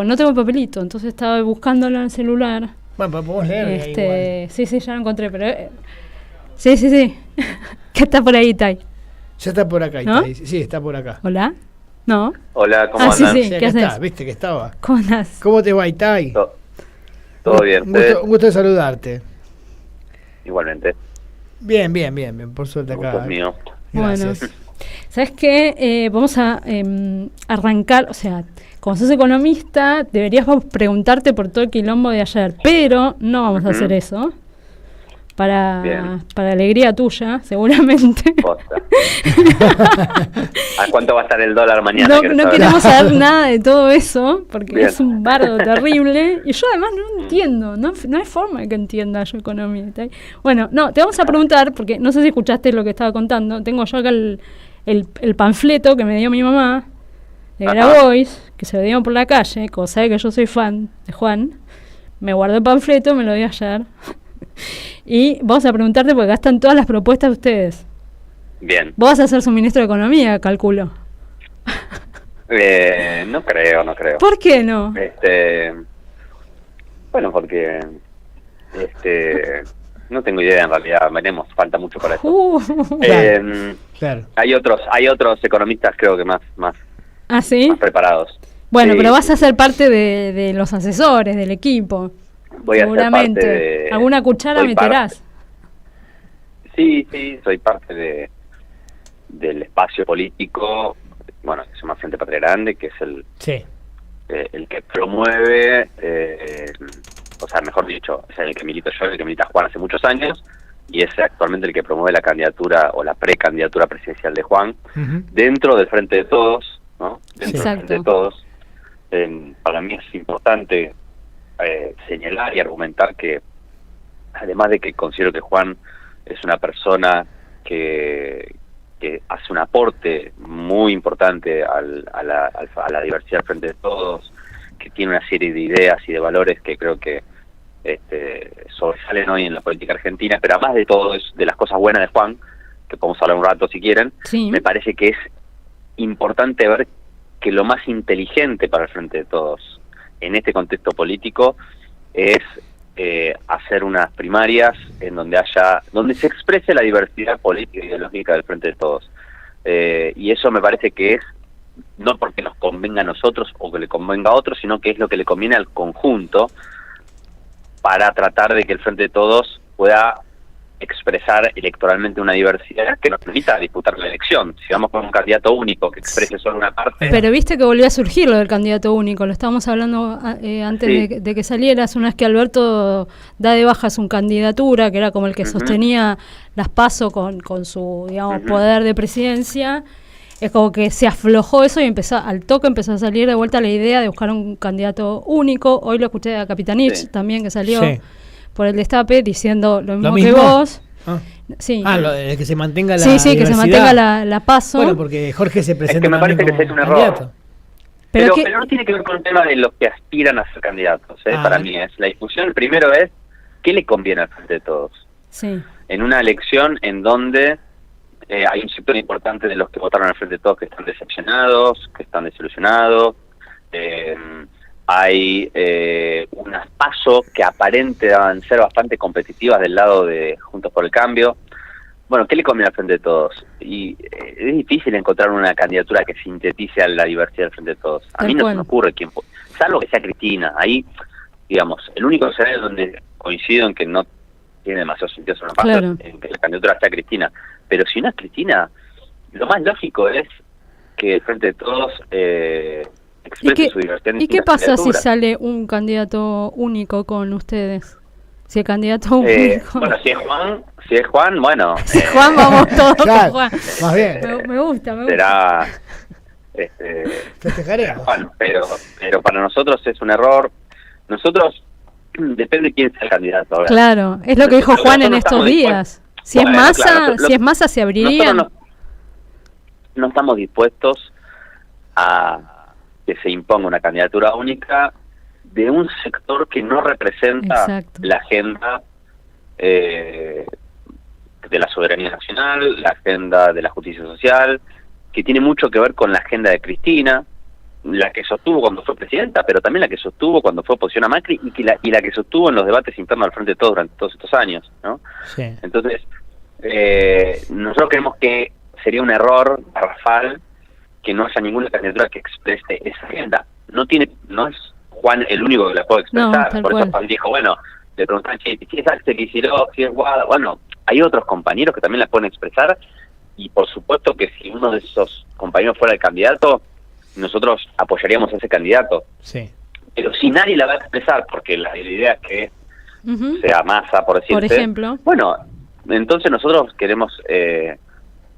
no tengo el papelito, entonces estaba buscándolo en el celular. Bueno, pues podemos leer. Sí, ya lo encontré, pero... Sí. ¿Qué está por ahí, Tai? Ya está por acá, ¿No? Tai. Sí, está por acá. ¿Hola? ¿No? Hola, ¿cómo Sí, andan? ¿qué haces? Está, viste que estaba. ¿Cómo andás? ¿Cómo te va, Tai? Todo bien. Un gusto de saludarte. Igualmente. Bien, por suerte El acá. gusto es mío. Gracias. Bueno, ¿sabes qué? Vamos a arrancar, o sea, como sos economista, deberías preguntarte por todo el quilombo de ayer, pero no vamos a hacer eso. Para alegría tuya, seguramente. Posta. ¿A cuánto va a estar el dólar mañana? No queremos saber nada de todo eso, porque Bien. es un bardo terrible. Y yo además no entiendo, no hay forma de que entienda yo economía. Bueno, no, te vamos a preguntar, porque no sé si escuchaste lo que estaba contando. Tengo yo acá el panfleto que me dio mi mamá, de Grabois, que se lo dieron por la calle, como sabe que yo soy fan de Juan. Me guardó el panfleto, me lo dio ayer. Y vamos a preguntarte, porque acá están todas las propuestas de ustedes. Bien. Vos vas a ser su ministro de Economía, calculo. No creo. ¿Por qué no? Bueno, porque no tengo idea en realidad, veremos, falta mucho para eso. Claro. Hay otros economistas creo que más ¿Ah, sí? más preparados. Bueno, Sí, pero vas a ser parte de los asesores, del equipo. Voy seguramente. a ser parte de... ¿Alguna cuchara meterás? Sí, soy parte del espacio político, bueno, que se llama Frente Patria Grande, que es el que promueve, o sea, mejor dicho, es el que milito yo, el que milita Juan hace muchos años, y es actualmente el que promueve la candidatura o la precandidatura presidencial de Juan, dentro del Frente de Todos, ¿no? Dentro del Frente de Todos. Para mí es importante señalar y argumentar que, además de que considero que Juan es una persona que hace un aporte muy importante a la diversidad frente de todos, que tiene una serie de ideas y de valores que creo que sobresalen hoy en la política argentina, pero además de todo, es de las cosas buenas de Juan, que podemos hablar un rato si quieren, me parece que es importante ver que lo más inteligente para el Frente de Todos en este contexto político es hacer unas primarias en donde se exprese la diversidad política y ideológica del Frente de Todos. Y eso me parece que es no porque nos convenga a nosotros o que le convenga a otros, sino que es lo que le conviene al conjunto para tratar de que el Frente de Todos pueda expresar electoralmente una diversidad que nos permita disputar la elección. Si vamos con un candidato único que exprese solo una parte... Pero viste que volvió a surgir lo del candidato único, lo estábamos hablando antes de que salieras, una vez que Alberto da de baja su candidatura, que era como el que sostenía las PASO con su, digamos, poder de presidencia, es como que se aflojó eso y al toque empezó a salir de vuelta la idea de buscar un candidato único. Hoy lo escuché a Capitanich también, que salió... por el destape diciendo lo mismo que vos. Que se mantenga la que se mantenga la PASO. Bueno, porque Jorge se presenta. Es que me parece que es un error. Pero no tiene que ver con el tema de los que aspiran a ser candidatos. Para mí es la discusión. Primero es qué le conviene al Frente de Todos. En una elección en donde hay un sector importante de los que votaron al Frente de Todos que están decepcionados, que están desilusionados. Hay unas PASO que aparentan ser bastante competitivas del lado de Juntos por el Cambio. Bueno, ¿qué le conviene al Frente de Todos? Y es difícil encontrar una candidatura que sintetice a la diversidad del Frente de Todos. A mí no se me ocurre quién, salvo que sea Cristina. Ahí, digamos, el único escenario donde coincido en que no tiene demasiado sentido hacer una PASO en que la candidatura sea Cristina. Pero si no es Cristina, lo más lógico es que el Frente de Todos... ¿Y qué pasa si sale un candidato único con ustedes? Si el candidato único... Bueno, si es Juan, bueno... Si es Juan, vamos todos con Juan. Más bien. Me gusta. Será... Festejaremos. Juan, pero para nosotros es un error. Nosotros... Depende de quién sea el candidato. Ahora. Claro, es lo que dijo Juan en estos días. Si es Massa, se abrirían... No estamos dispuestos a que se imponga una candidatura única de un sector que no representa la agenda de la soberanía nacional, la agenda de la justicia social, que tiene mucho que ver con la agenda de Cristina, la que sostuvo cuando fue presidenta, pero también la que sostuvo cuando fue oposición a Macri y la que sostuvo en los debates internos al Frente de Todos durante todos estos años, ¿no? Sí. Entonces, nosotros creemos que sería un error garrafal que no haya ninguna candidatura que exprese esa agenda. No es Juan el único que la puede expresar, por eso Juan dijo, bueno, le preguntan, si es Axel Kicillof, si es Guada, bueno, hay otros compañeros que también la pueden expresar, y por supuesto que si uno de esos compañeros fuera el candidato, nosotros apoyaríamos a ese candidato. Sí. Pero si nadie la va a expresar, porque la idea es que sea Massa, por decirte, ejemplo, bueno, entonces nosotros queremos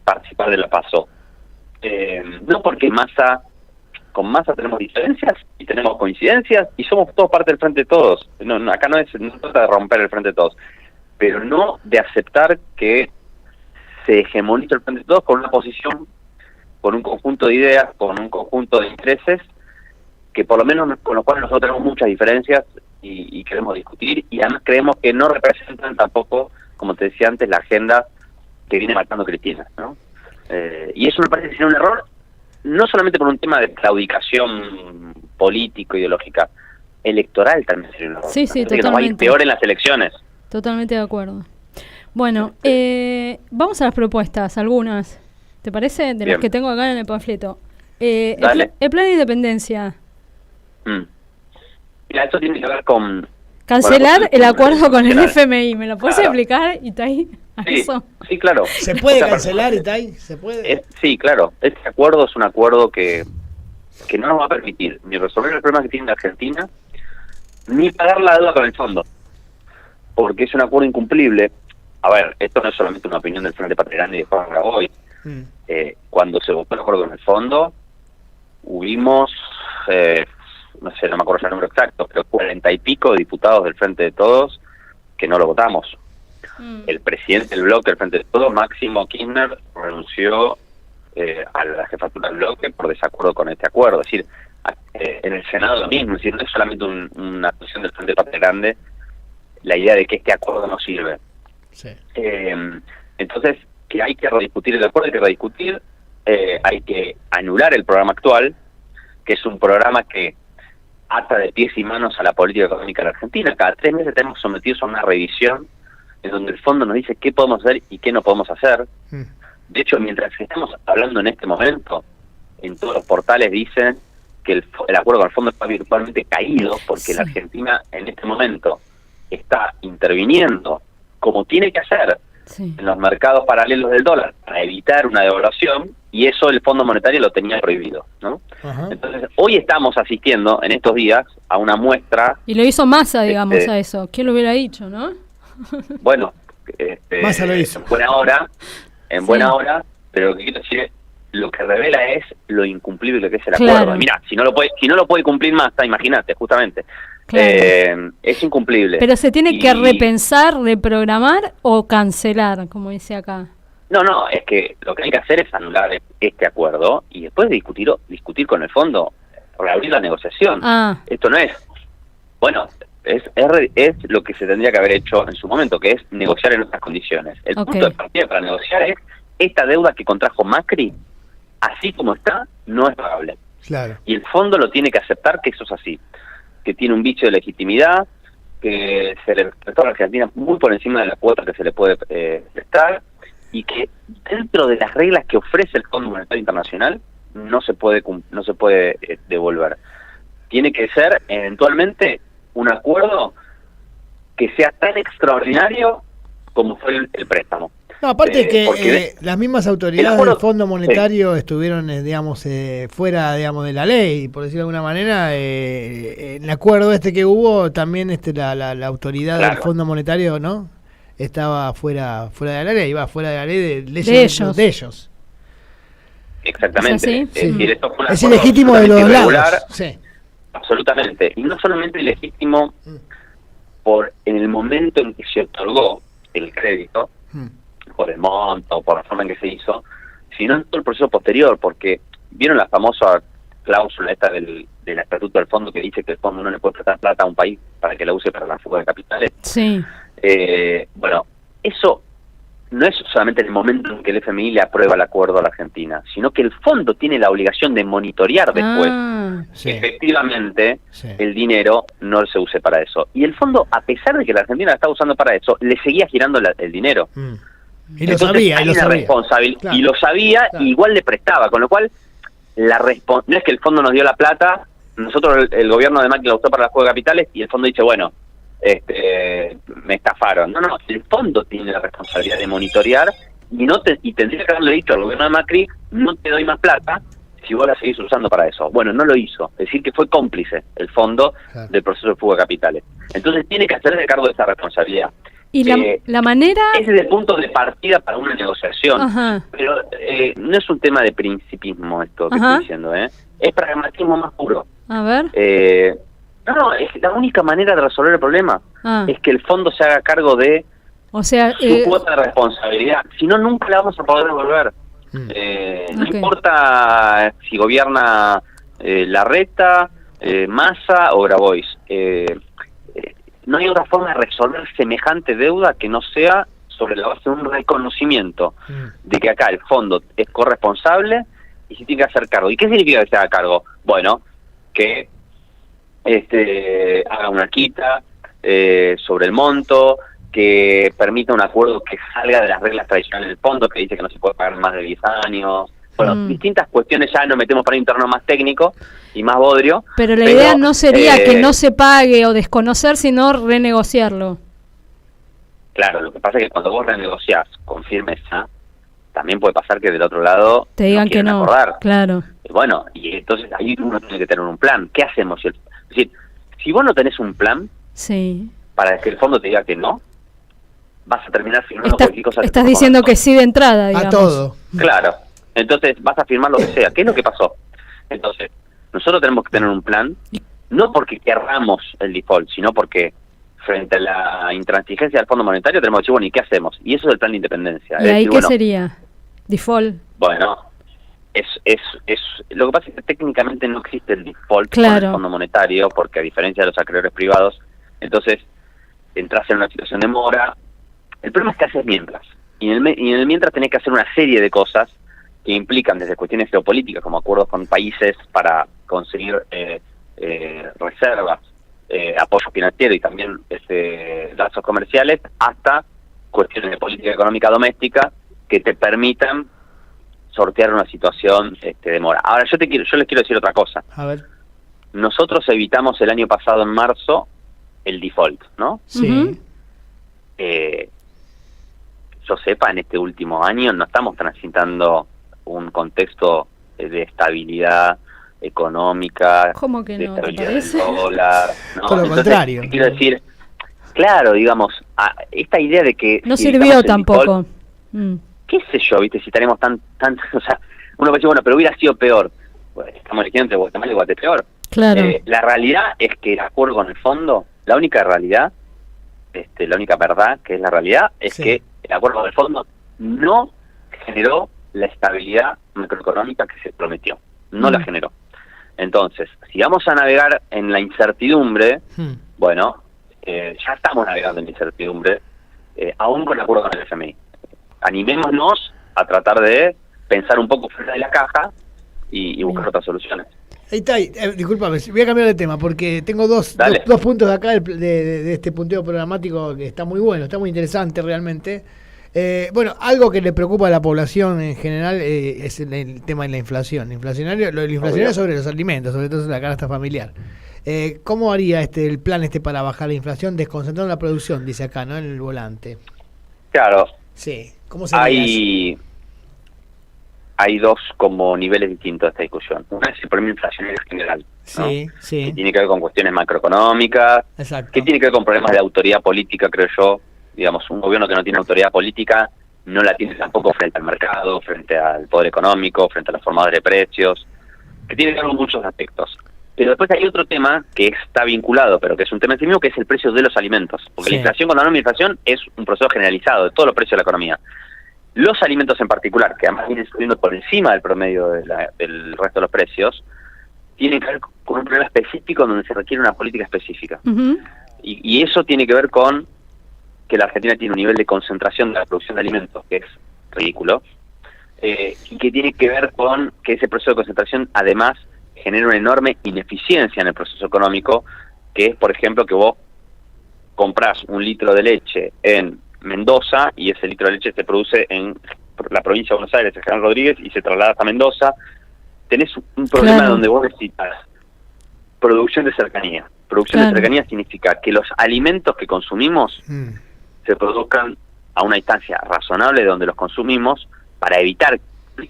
participar de la PASO. No porque con Massa tenemos diferencias y tenemos coincidencias y somos todos parte del Frente de Todos. Acá no trata de romper el Frente de Todos, pero no de aceptar que se hegemonice el Frente de Todos con una posición, con un conjunto de ideas, con un conjunto de intereses, que por lo menos con los cuales nosotros tenemos muchas diferencias y queremos discutir, y además creemos que no representan tampoco, como te decía antes, la agenda que viene marcando Cristina, ¿no? Y eso me parece que sería un error, no solamente por un tema de claudicación político-ideológica, electoral también sería un error. Sí, totalmente. Que nos va a ir peor en las elecciones. Totalmente de acuerdo. Bueno, vamos a las propuestas, algunas. ¿Te parece? De las que tengo acá en el panfleto. El plan de independencia. Mira, esto tiene que ver con... Cancelar el acuerdo con el FMI. ¿Me lo puedes explicar, Itay? Sí, claro. ¿Se puede cancelar, Itay? ¿Se puede? Sí, claro. Este acuerdo es un acuerdo que no nos va a permitir ni resolver el problema que tiene la Argentina, ni pagar la deuda con el fondo. Porque es un acuerdo incumplible. A ver, esto no es solamente una opinión del Frente Patria Grande y de Juan Grabois. Cuando se votó el acuerdo con el fondo, hubimos, no sé, no me acuerdo el número exacto, pero 40 y pico de diputados del Frente de Todos que no lo votamos. El presidente del bloque del Frente de Todos, Máximo Kirchner, renunció a la jefatura del bloque por desacuerdo con este acuerdo. Es decir, en el Senado lo mismo, es decir, no es solamente una cuestión del Frente Patria Grande la idea de que este acuerdo no sirve. Sí. Entonces, que hay que rediscutir el acuerdo, hay que rediscutir, hay que anular el programa actual, que es un programa que ata de pies y manos a la política económica de la Argentina. Cada 3 meses tenemos sometidos a una revisión en donde el fondo nos dice qué podemos hacer y qué no podemos hacer. De hecho, mientras estamos hablando en este momento, en todos los portales dicen que el acuerdo con el fondo está virtualmente caído, porque la Argentina en este momento está interviniendo como tiene que hacer en los mercados paralelos del dólar para evitar una devaluación, y eso el Fondo Monetario lo tenía prohibido, ¿no? Entonces, hoy estamos asistiendo en estos días a una muestra... Y lo hizo Massa, digamos, a eso. ¿Quién lo hubiera dicho, no? Bueno, Massa lo hizo. En buena hora, pero lo que quiero decir es, lo que revela es lo incumplible que es el acuerdo. Mirá, si no lo puede cumplir Massa, imagínate, justamente. Claro. Es incumplible. Pero se tiene que repensar, reprogramar o cancelar, como dice acá. No, es que lo que hay que hacer es anular este acuerdo y después discutir con el fondo, reabrir la negociación. Esto no es... Bueno, es lo que se tendría que haber hecho en su momento, que es negociar en otras condiciones. El punto de partida para negociar es esta deuda que contrajo Macri, así como está, no es pagable. Claro. Y el fondo lo tiene que aceptar que eso es así, que tiene un vicio de legitimidad, que se le prestó a la Argentina muy por encima de la cuota que se le puede prestar, y que dentro de las reglas que ofrece el Fondo Monetario Internacional no se puede devolver. Tiene que ser eventualmente un acuerdo que sea tan extraordinario como fue el préstamo. No, aparte que las mismas autoridades del Fondo Monetario estuvieron, digamos, fuera, digamos, de la ley, por decirlo de alguna manera. En el acuerdo que hubo, también la autoridad del Fondo Monetario, ¿no? Estaba fuera de la ley, fuera de la ley de ellos. Exactamente. Es ilegítimo de los lados. Sí. Absolutamente. Y no solamente ilegítimo en el momento en que se otorgó el crédito, por el monto, por la forma en que se hizo, sino en todo el proceso posterior, porque vieron la famosa cláusula esta del estatuto del fondo que dice que el fondo no le puede prestar plata a un país para que la use para la fuga de capitales. Sí. Bueno, eso no es solamente el momento en que el FMI le aprueba el acuerdo a la Argentina, sino que el fondo tiene la obligación de monitorear después que efectivamente el dinero no se use para eso. Y el fondo, a pesar de que la Argentina la estaba usando para eso, le seguía girando el dinero. Y lo sabía, y lo sabía, y igual le prestaba, con lo cual no es que el fondo nos dio la plata, nosotros el gobierno de Macri la usó para la fuga de capitales y el fondo dice, bueno, me estafaron. No, el fondo tiene la responsabilidad de monitorear y tendría que haberle dicho al gobierno de Macri, no te doy más plata si vos la seguís usando para eso. Bueno, no lo hizo, es decir que fue cómplice el fondo del proceso de fuga de capitales. Entonces tiene que hacerse cargo de esa responsabilidad. Y la manera... Ese es el punto de partida para una negociación. Pero no es un tema de principismo esto que estoy diciendo, es pragmatismo más puro. A ver. No, es la única manera de resolver el problema es que el fondo se haga cargo de su cuota de responsabilidad. Si no, nunca la vamos a poder devolver. No importa si gobierna Larreta, Massa o Grabois. No hay otra forma de resolver semejante deuda que no sea sobre la base de un reconocimiento de que acá el fondo es corresponsable y se tiene que hacer cargo. ¿Y qué significa que se haga cargo? Bueno, que haga una quita sobre el monto, que permita un acuerdo que salga de las reglas tradicionales del fondo, que dice que no se puede pagar más de 10 años. Bueno, distintas cuestiones, ya nos metemos para un interno más técnico y más bodrio. Pero la idea no sería que no se pague o desconocer, sino renegociarlo. Claro, lo que pasa es que cuando vos renegociás con firmeza, también puede pasar que del otro lado te digan que no, acordar. Claro. Bueno, y entonces ahí uno tiene que tener un plan. ¿Qué hacemos? Es decir, si vos no tenés un plan para que el fondo te diga que no, vas a terminar firmando cualquier cosa. Estás diciendo que sí de entrada, digamos. A todo. Claro. Entonces vas a firmar lo que sea. ¿Qué es lo que pasó? Entonces, nosotros tenemos que tener un plan, no porque querramos el default, sino porque frente a la intransigencia del Fondo Monetario tenemos que decir, bueno, ¿y qué hacemos? Y eso es el plan de independencia. ¿Y ahí qué sería? ¿Default? Bueno, lo que pasa es que técnicamente no existe el default con el Fondo Monetario, porque a diferencia de los acreedores privados, entonces entras en una situación de mora. El problema es que haces mientras. Y en el mientras tenés que hacer una serie de cosas que implican desde cuestiones geopolíticas, como acuerdos con países para conseguir reservas, apoyo financiero y también lazos comerciales, hasta cuestiones de política económica doméstica que te permitan sortear una situación de mora. Ahora, yo les quiero decir otra cosa. A ver. Nosotros evitamos el año pasado, en marzo, el default, ¿no? Sí. Yo sepa, en este último año no estamos transitando un contexto de estabilidad económica. ¿Cómo que no? De estabilidad del dólar, ¿no? Todo lo contrario. Quiero decir, claro, digamos, esta idea de que... No sirvió tampoco. ¿Qué sé yo, viste? Si tenemos tan o sea, uno puede decir, bueno, pero hubiera sido peor. Bueno, estamos eligiendo entre Guatemala y Guatepeor. Claro. La realidad es que el acuerdo con el fondo, la única realidad, la única verdad que es la realidad, es que el acuerdo con el fondo no generó la estabilidad macroeconómica que se prometió. No la generó. Entonces, si vamos a navegar en la incertidumbre, bueno, ya estamos navegando en la incertidumbre, aún con el acuerdo con el FMI. Animémonos a tratar de pensar un poco fuera de la caja y buscar otras soluciones. Ahí está, discúlpame, voy a cambiar de tema porque tengo dos puntos de acá de este punteo programático que está muy bueno, está muy interesante realmente. Bueno, algo que le preocupa a la población en general es el tema de la inflación. Lo inflacionario sobre los alimentos, sobre todo en la canasta familiar. ¿Cómo haría el plan para bajar la inflación desconcentrando la producción, dice acá, ¿no? En el volante. Claro. Sí. ¿Cómo sería hay dos como niveles distintos de esta discusión. Una es el problema inflacionario general, ¿no? Que tiene que ver con cuestiones macroeconómicas, que tiene que ver con problemas de autoridad política, creo yo. Digamos, un gobierno que no tiene autoridad política no la tiene tampoco frente al mercado, frente al poder económico, frente a los formadores de precios, que tiene que ver con muchos aspectos. Pero después hay otro tema que está vinculado, pero que es un tema en sí mismo, que es el precio de los alimentos. Porque la inflación, cuando hablamos de inflación, es un proceso generalizado de todos los precios de la economía. Los alimentos en particular, que además vienen subiendo por encima del promedio del resto de los precios, tienen que ver con un problema específico donde se requiere una política específica. Y eso tiene que ver con que la Argentina tiene un nivel de concentración de la producción de alimentos que es ridículo, y que tiene que ver con que ese proceso de concentración además genera una enorme ineficiencia en el proceso económico, que es, por ejemplo, que vos comprás 1 litro de leche en Mendoza y ese litro de leche se produce en la provincia de Buenos Aires, en General Rodríguez, y se traslada hasta Mendoza. Tenés un problema donde vos necesitas producción de cercanía. Producción de cercanía significa que los alimentos que consumimos se produzcan a una distancia razonable de donde los consumimos, para evitar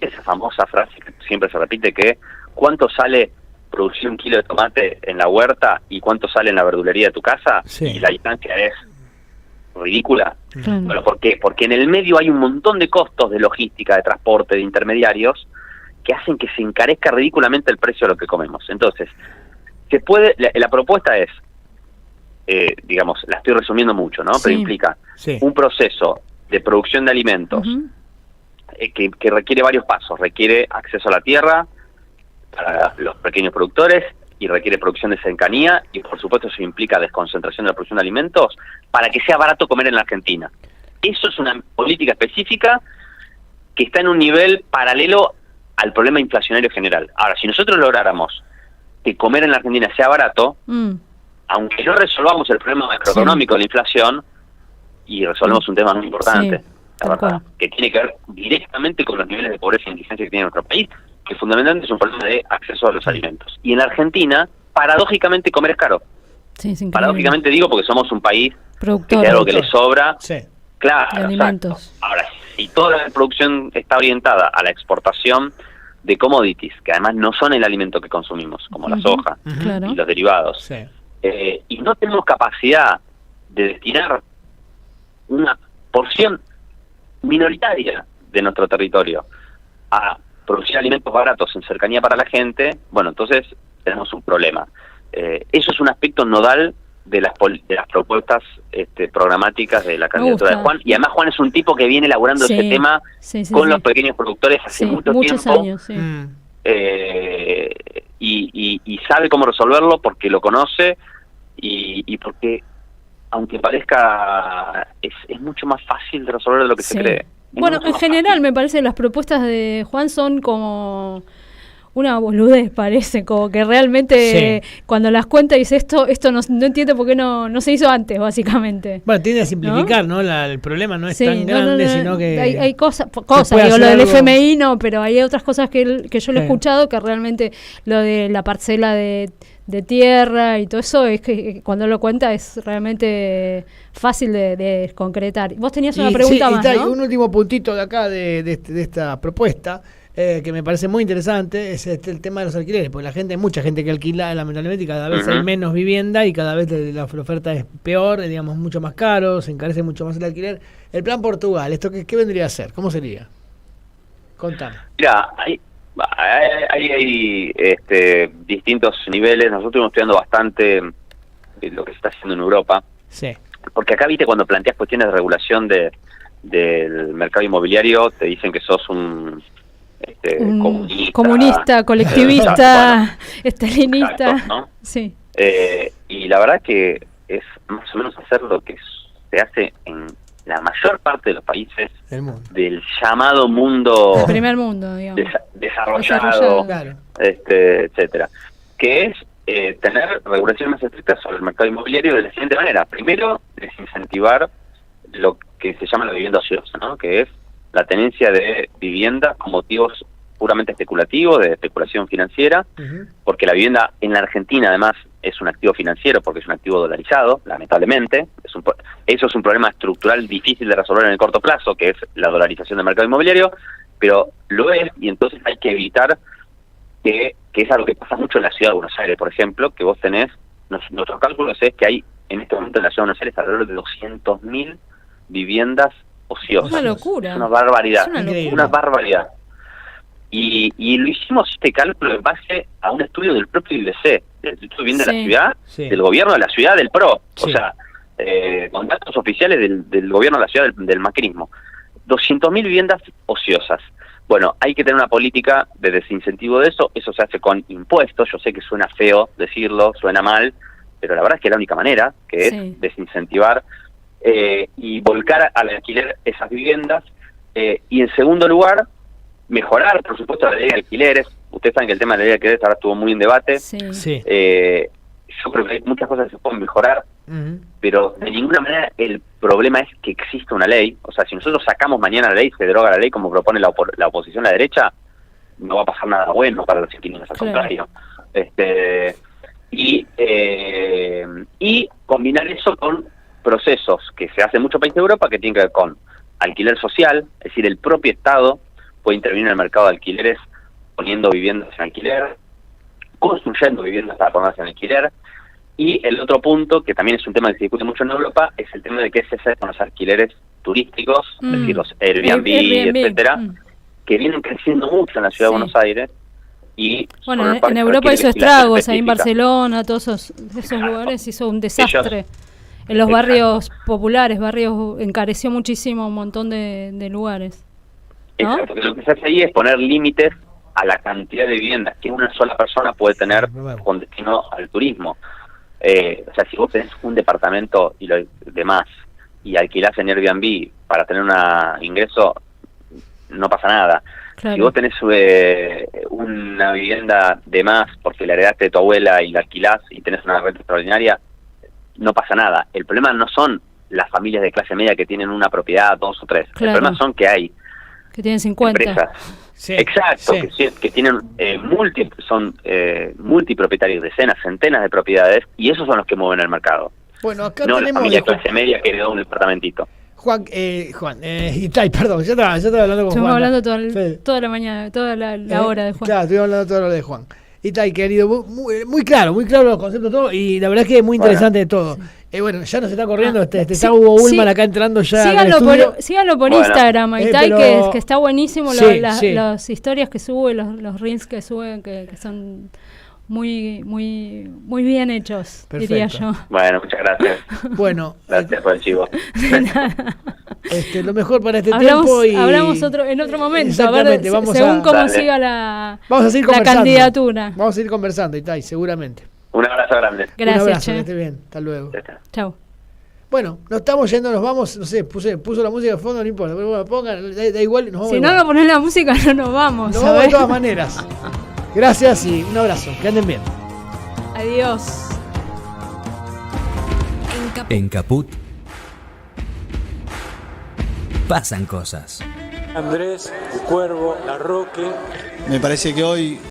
esa famosa frase que siempre se repite, que ¿cuánto sale producir 1 kilo de tomate en la huerta y cuánto sale en la verdulería de tu casa? Y la distancia es ridícula. Bueno, ¿por qué? Porque en el medio hay un montón de costos de logística, de transporte, de intermediarios, que hacen que se encarezca ridículamente el precio de lo que comemos. Entonces, se puede, la propuesta es, digamos, la estoy resumiendo mucho, ¿no? Pero implica un proceso de producción de alimentos que requiere varios pasos. Requiere acceso a la tierra para los pequeños productores, y requiere producción de cercanía, y por supuesto eso implica desconcentración de la producción de alimentos para que sea barato comer en la Argentina. Eso es una política específica que está en un nivel paralelo al problema inflacionario general. Ahora, si nosotros lográramos que comer en la Argentina sea barato, aunque no resolvamos el problema macroeconómico de la inflación, y resolvemos un tema muy importante, la verdad, que tiene que ver directamente con los niveles de pobreza e indigencia que tiene nuestro país, que fundamentalmente es un problema de acceso a los alimentos. Y en la Argentina, paradójicamente, comer es caro. Paradójicamente digo, porque somos un país productor, que tiene algo que le sobra. Claro, de alimentos. Ahora, si toda la producción está orientada a la exportación de commodities, que además no son el alimento que consumimos, como la soja y los derivados, y no tenemos capacidad de destinar una porción minoritaria de nuestro territorio a producir alimentos baratos en cercanía para la gente, bueno, entonces tenemos un problema. Eso es un aspecto nodal de las propuestas programáticas de la candidatura de Juan, y además Juan es un tipo que viene elaborando ese tema con los pequeños productores hace muchos tiempo, años, y sabe cómo resolverlo porque lo conoce, y porque, aunque parezca, es mucho más fácil de resolver de lo que se cree. Bueno, en general me parece que las propuestas de Juan son como una boludez, parece, como que realmente cuando las cuenta dice esto no entiendo por qué no se hizo antes, básicamente. Bueno, tiende a simplificar, ¿no? El problema no es tan grande, sino que hay cosas, digo, lo del FMI no, pero hay otras cosas que yo le he escuchado, que realmente lo de la parcela de tierra y todo eso, es que cuando lo cuenta es realmente fácil de concretar. Vos tenías una pregunta más, ¿no? Un último puntito de acá de esta propuesta, que me parece muy interesante, es el tema de los alquileres, porque hay mucha gente que alquila, lamentablemente, y cada vez hay menos vivienda, y cada vez la oferta es peor, digamos, mucho más caro, se encarece mucho más el alquiler. El Plan Portugal, ¿esto qué vendría a ser? ¿Cómo sería? Contame. Mira, hay distintos niveles. Nosotros estuvimos estudiando bastante lo que se está haciendo en Europa. Porque acá, viste, cuando planteas cuestiones de regulación del mercado inmobiliario, te dicen que sos un comunista, colectivista, estalinista. Exacto, ¿no? Y la verdad que es más o menos hacer lo que se hace en la mayor parte de los países del llamado mundo, el primer mundo, digamos, desarrollado. Claro. Etcétera, que es tener regulaciones más estrictas sobre el mercado inmobiliario de la siguiente manera. Primero, desincentivar lo que se llama la vivienda ociosa, ¿no? Que es la tenencia de vivienda con motivos puramente especulativos, de especulación financiera, porque la vivienda en la Argentina además es un activo financiero, porque es un activo dolarizado, lamentablemente. Eso es un problema estructural difícil de resolver en el corto plazo, que es la dolarización del mercado inmobiliario, pero lo es, y entonces hay que evitar que es algo que pasa mucho en la ciudad de Buenos Aires, por ejemplo, que vos tenés, nuestros cálculos es que hay en este momento en la ciudad de Buenos Aires alrededor de 200.000 viviendas ociosas. Una locura. Es una barbaridad. Es una barbaridad. Y lo hicimos este cálculo en base a un estudio del propio IBC, del Instituto de Vivienda de la Ciudad, del gobierno de la ciudad, del PRO, o sea, con datos oficiales del gobierno de la ciudad, del macrismo. 200.000 viviendas ociosas. Bueno, hay que tener una política de desincentivo de eso se hace con impuestos. Yo sé que suena feo decirlo, suena mal, pero la verdad es que es la única manera, que es desincentivar y volcar al alquiler esas viviendas. Y en segundo lugar, mejorar, por supuesto, la ley de alquileres. Ustedes saben que el tema de la ley de alquileres ahora estuvo muy en debate. Sí. Yo creo que hay muchas cosas que se pueden mejorar, pero de ninguna manera el problema es que exista una ley. O sea, si nosotros sacamos mañana la ley, se deroga la ley como propone la oposición, la derecha, no va a pasar nada bueno para los inquilinos, al contrario. Y combinar eso con procesos que se hace mucho en países de Europa, que tienen que ver con alquiler social, es decir, el propio Estado puede intervenir en el mercado de alquileres poniendo viviendas en alquiler, construyendo viviendas para ponerlas en alquiler. Y el otro punto, que también es un tema que se discute mucho en Europa, es el tema de qué se hace con los alquileres turísticos, es decir, los Airbnb, etcétera, que vienen creciendo mucho en la ciudad de Buenos Aires. Y bueno, en Europa hizo estragos, ahí en Barcelona, todos esos lugares hizo un desastre. En los barrios populares, encareció muchísimo un montón de lugares, ¿no? Exacto, que lo que se hace ahí es poner límites a la cantidad de viviendas que una sola persona puede tener con destino al turismo. O sea, si vos tenés un departamento y lo demás y alquilás en Airbnb para tener un ingreso, no pasa nada. Claro. Si vos tenés una vivienda de más porque la heredaste de tu abuela y la alquilás y tenés una renta extraordinaria, no pasa nada. El problema no son las familias de clase media que tienen una propiedad, 2 o 3. Claro. El problema son que hay que tienen 50 empresas. Sí, exacto, sí. Que tienen multipropietarios, decenas, centenas de propiedades, y esos son los que mueven el mercado. Bueno, acá no tenemos la familia de clase media que heredó un departamentito. Juan, Itay, perdón, yo estaba hablando con Juan. Estuvimos hablando toda la mañana, toda la hora de Juan. Claro, estuvimos hablando toda la hora de Juan. Itay, querido, muy claro los conceptos, todo, y la verdad es que es muy interesante todo. Sí. Bueno, ya nos está corriendo, está Hugo Ullman acá entrando ya. Síganlo por Instagram, Itay, que está buenísimo, las historias que sube, los reels que sube, que son muy bien hechos. Perfecto. Diría yo. Bueno, muchas gracias. Bueno, gracias por el chivo. Lo mejor para este tiempo y hablamos en otro momento, a ver según cómo siga la candidatura. Vamos a ir conversando, Itay, seguramente. Un abrazo grande. Gracias, un abrazo, que esté bien. Hasta luego. Chao. Bueno, nos estamos yendo, nos vamos, no sé, puso la música de fondo, no importa, pero bueno, pongan, da igual, nos vamos. Si no pones la música, no nos vamos. Nos vamos de todas maneras. Gracias y un abrazo, que anden bien. Adiós. En Caput pasan cosas. Andrés, el Cuervo, la Roque. Me parece que hoy